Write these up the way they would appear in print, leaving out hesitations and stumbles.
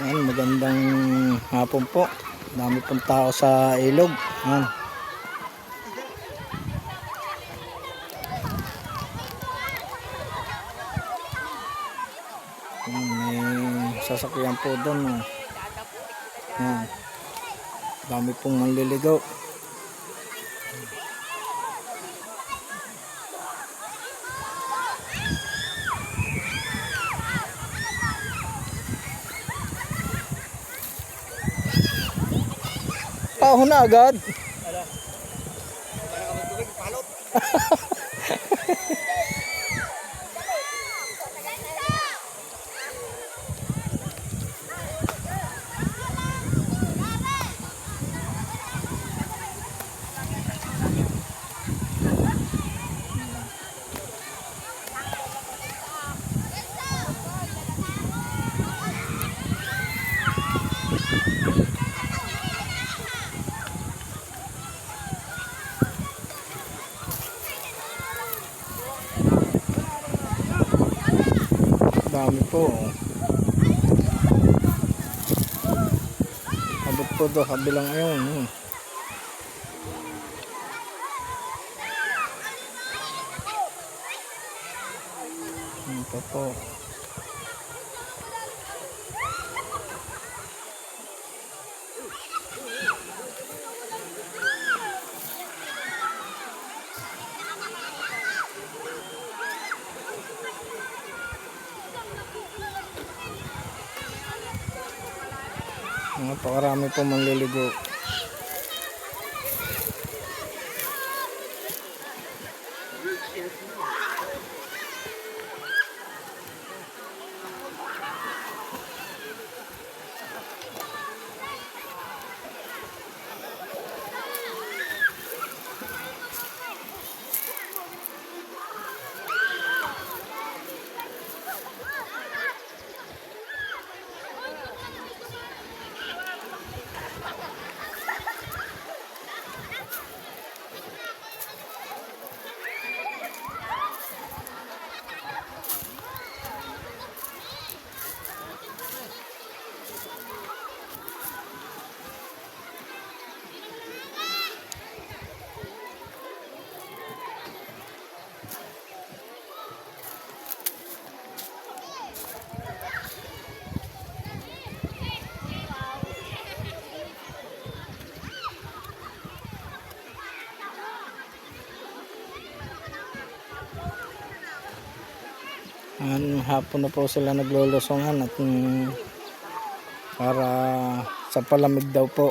Ayan, magandang hapon po. Dami pong tao sa ilog. Ayan. Ayan, may sasakyan po doon. Ayan. Dami pong manliligaw. Pahon na agad. Dami po. Abot po do kabilang ayun. Ito po. Napakarami po manliligo. Hapon na po sila naglolosohan at para sa palamig daw po.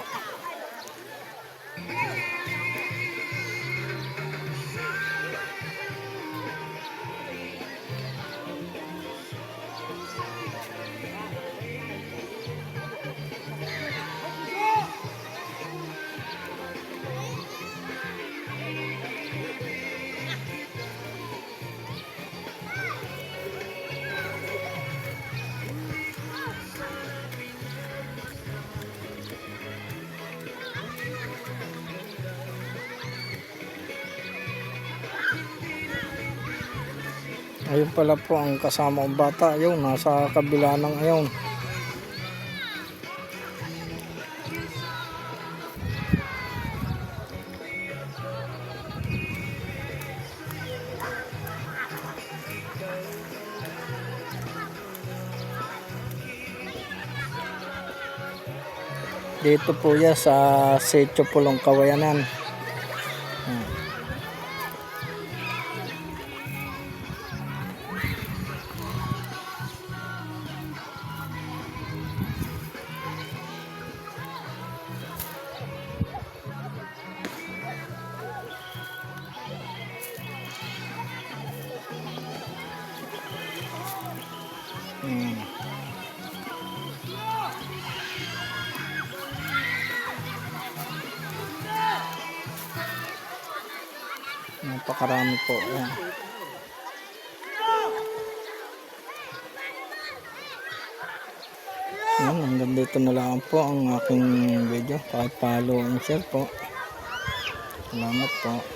Ayun pala po ang kasama kong bata. Ayun, nasa kabila ng ayun. Dito po yan sa Setio Pulong Kawayanan. Napakarami po. Ayan. Ayan, hanggang dito na lang po ang aking video. Pakipalo and share po. Salamat po.